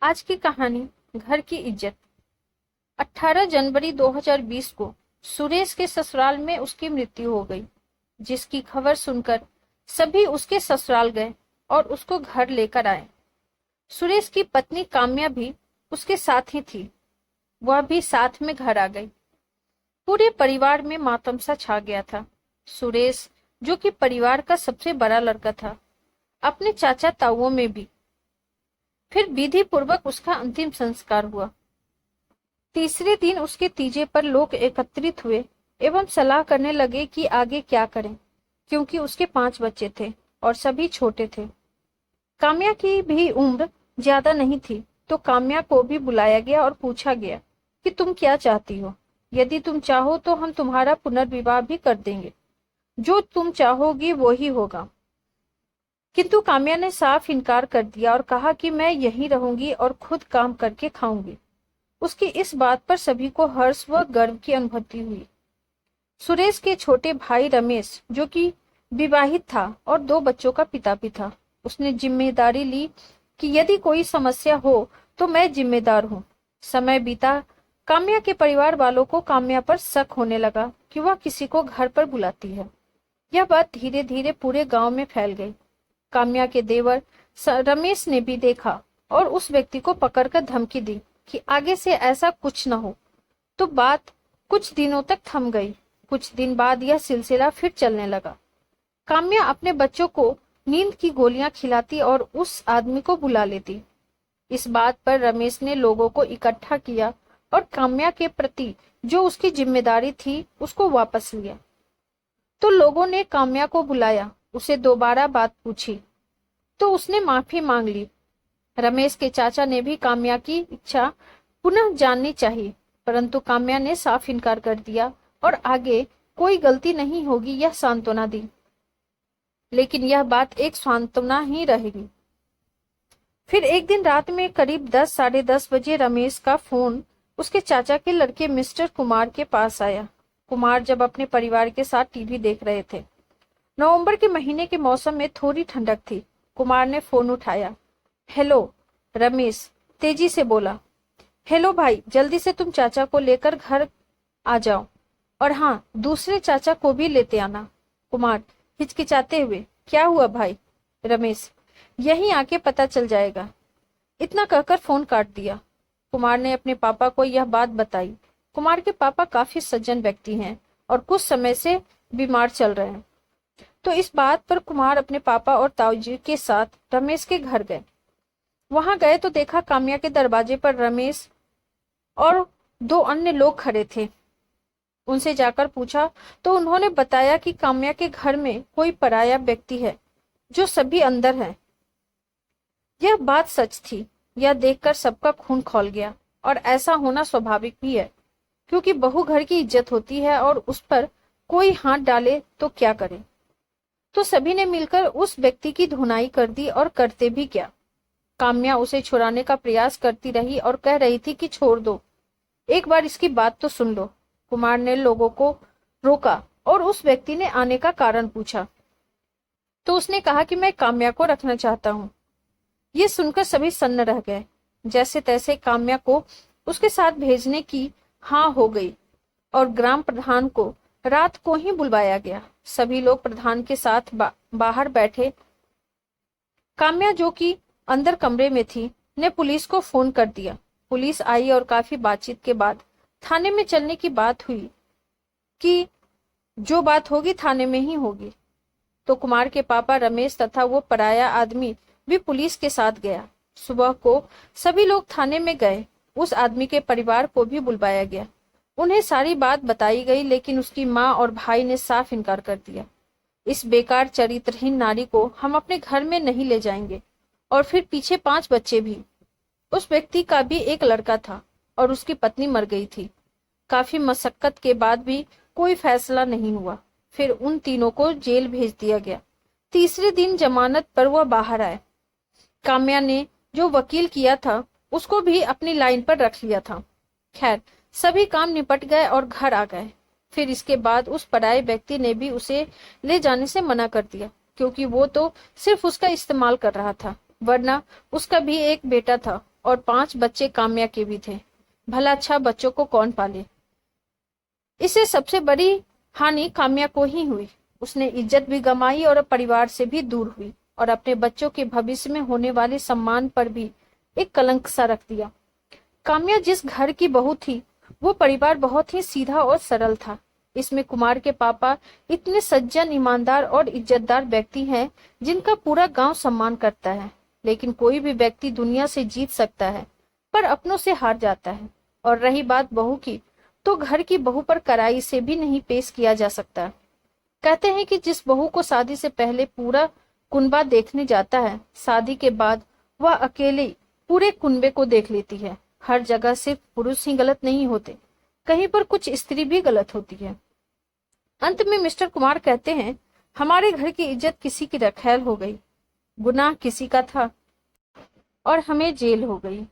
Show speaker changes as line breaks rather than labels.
आज की कहानी घर की इज्जत। 18 जनवरी 2020 को सुरेश के ससुराल में उसकी मृत्यु हो गई, जिसकी खबर सुनकर सभी उसके ससुराल गए और उसको घर लेकर आए। सुरेश की पत्नी काम्या भी उसके साथ ही थी, वह भी साथ में घर आ गई। पूरे परिवार में मातम सा छा गया था। सुरेश, जो कि परिवार का सबसे बड़ा लड़का था, अपने चाचा ताऊओं में भी। फिर विधि पूर्वक उसका अंतिम संस्कार हुआ। तीसरे दिन उसके तीजे पर लोग एकत्रित हुए एवं सलाह करने लगे कि आगे क्या करें, क्योंकि उसके 5 बच्चे थे और सभी छोटे थे। काम्या की भी उम्र ज्यादा नहीं थी, तो काम्या को भी बुलाया गया और पूछा गया कि तुम क्या चाहती हो। यदि तुम चाहो तो हम तुम्हारा पुनर्विवाह भी कर देंगे, जो तुम चाहोगी वो ही होगा। किंतु काम्या ने साफ इनकार कर दिया और कहा कि मैं यहीं रहूंगी और खुद काम करके खाऊंगी। उसकी इस बात पर सभी को हर्ष व गर्व की अनुभूति हुई। सुरेश के छोटे भाई रमेश, जो कि विवाहित था और 2 बच्चों का पिता भी था, उसने जिम्मेदारी ली कि यदि कोई समस्या हो तो मैं जिम्मेदार हूँ। समय बीता, काम्या के परिवार वालों को काम्या पर शक होने लगा कि वह किसी को घर पर बुलाती है। यह बात धीरे धीरे पूरे गांव में फैल गई। काम्या के देवर रमेश ने भी देखा और उस व्यक्ति को पकड़कर धमकी दी कि आगे से ऐसा कुछ न हो। तो बात कुछ दिनों तक थम गई। कुछ दिन बाद यह सिलसिला फिर चलने लगा। काम्या अपने बच्चों को नींद की गोलियां खिलाती और उस आदमी को बुला लेती। इस बात पर रमेश ने लोगों को इकट्ठा किया और काम्या के प्रति जो उसकी जिम्मेदारी थी उसको वापस लिया। तो लोगों ने काम्या को बुलाया, उसे दोबारा बात पूछी तो उसने माफी मांग ली। रमेश के चाचा ने भी काम्या की इच्छा पुनः जाननी चाहिए, परंतु काम्या ने साफ इनकार कर दिया और आगे कोई गलती नहीं होगी यह सांत्वना दी। लेकिन यह बात एक सांत्वना ही रहेगी। फिर एक दिन रात में करीब 10 साढ़े 10 बजे रमेश का फोन उसके चाचा के लड़के मिस्टर कुमार के पास आया। कुमार जब अपने परिवार के साथ टीवी देख रहे थे। नवंबर के महीने के मौसम में थोड़ी ठंडक थी। कुमार ने फोन उठाया। हेलो, रमेश तेजी से बोला। हेलो भाई, जल्दी से तुम चाचा को लेकर घर आ जाओ, और हाँ, दूसरे चाचा को भी लेते आना। कुमार हिचकिचाते हुए, क्या हुआ भाई? रमेश, यहीं आके पता चल जाएगा। इतना कहकर फोन काट दिया। कुमार ने अपने पापा को यह बात बताई। कुमार के पापा काफी सज्जन व्यक्ति हैं और कुछ समय से बीमार चल रहे हैं। तो इस बात पर कुमार अपने पापा और ताऊजी के साथ रमेश के घर गए। वहां गए तो देखा काम्या के दरवाजे पर रमेश और 2 अन्य लोग खड़े थे। उनसे जाकर पूछा तो उन्होंने बताया कि काम्या के घर में कोई पराया व्यक्ति है, जो सभी अंदर है। यह बात सच थी। यह देखकर सबका खून खौल गया, और ऐसा होना स्वाभाविक भी है, क्योंकि बहू घर की इज्जत होती है और उस पर कोई हाथ डाले तो क्या करे। तो सभी ने मिलकर उस व्यक्ति की धुनाई कर दी, और करते भी क्या। काम्या उसे छुड़ाने का प्रयास करती रही और कह रही थी कि छोड़ दो, एक बार इसकी बात तो सुन लो। कुमार ने लोगों को रोका और उस व्यक्ति ने आने का कारण पूछा तो उसने कहा कि मैं काम्या को रखना चाहता हूँ। ये सुनकर सभी सन्न रह गए। जैसे तैसे काम्या को उसके साथ भेजने की हाँ हो गई और ग्राम प्रधान को रात को ही बुलवाया गया। सभी लोग प्रधान के साथ बाहर बैठे। काम्या, जो कि अंदर कमरे में थी, ने पुलिस को फोन कर दिया। पुलिस आई और काफी बातचीत के बाद थाने में चलने की बात हुई कि जो बात होगी थाने में ही होगी। तो कुमार के पापा रमेश तथा वो पराया आदमी भी पुलिस के साथ गया। सुबह को सभी लोग थाने में गए। उस आदमी के परिवार को भी बुलवाया गया। उन्हें सारी बात बताई गई, लेकिन उसकी माँ और भाई ने साफ इनकार कर दिया। इस बेकार चरित्रहीन नारी को हम अपने घर में नहीं ले जाएंगे। और फिर पीछे 5 बच्चे भी। उस व्यक्ति का भी एक लड़का था और उसकी पत्नी मर गई थी। काफी मशक्कत के बाद भी कोई फैसला नहीं हुआ। फिर उन तीनों को जेल भेज दिया गया। तीसरे दिन जमानत पर वह बाहर आए। काम्या ने जो वकील किया था उसको भी अपनी लाइन पर रख लिया था। खैर, सभी काम निपट गए और घर आ गए। फिर इसके बाद उस पराये व्यक्ति ने भी उसे ले जाने से मना कर दिया, क्योंकि वो तो सिर्फ उसका इस्तेमाल कर रहा था, वरना उसका भी एक बेटा था और 5 बच्चे काम्या के भी थे। भला अच्छा बच्चों को कौन पाले। इससे सबसे बड़ी हानि काम्या को ही हुई। उसने इज्जत भी गंवाई और परिवार से भी दूर हुई और अपने बच्चों के भविष्य में होने वाले सम्मान पर भी एक कलंक सा रख दिया। काम्या जिस घर की बहू थी, वो परिवार बहुत ही सीधा और सरल था। इसमें कुमार के पापा इतने सज्जन, ईमानदार और इज्जतदार व्यक्ति हैं जिनका पूरा गांव सम्मान करता है। लेकिन कोई भी व्यक्ति दुनिया से जीत सकता है पर अपनों से हार जाता है। और रही बात बहू की, तो घर की बहू पर कड़ाई से भी नहीं पेश किया जा सकता। कहते हैं कि जिस बहू को शादी से पहले पूरा कुनबा देखने जाता है, शादी के बाद वह अकेले पूरे कुनबे को देख लेती है। हर जगह सिर्फ पुरुष ही गलत नहीं होते, कहीं पर कुछ स्त्री भी गलत होती है। अंत में मिस्टर कुमार कहते हैं, हमारे घर की इज्जत किसी की रखैल हो गई, गुनाह किसी का था और हमें जेल हो गई।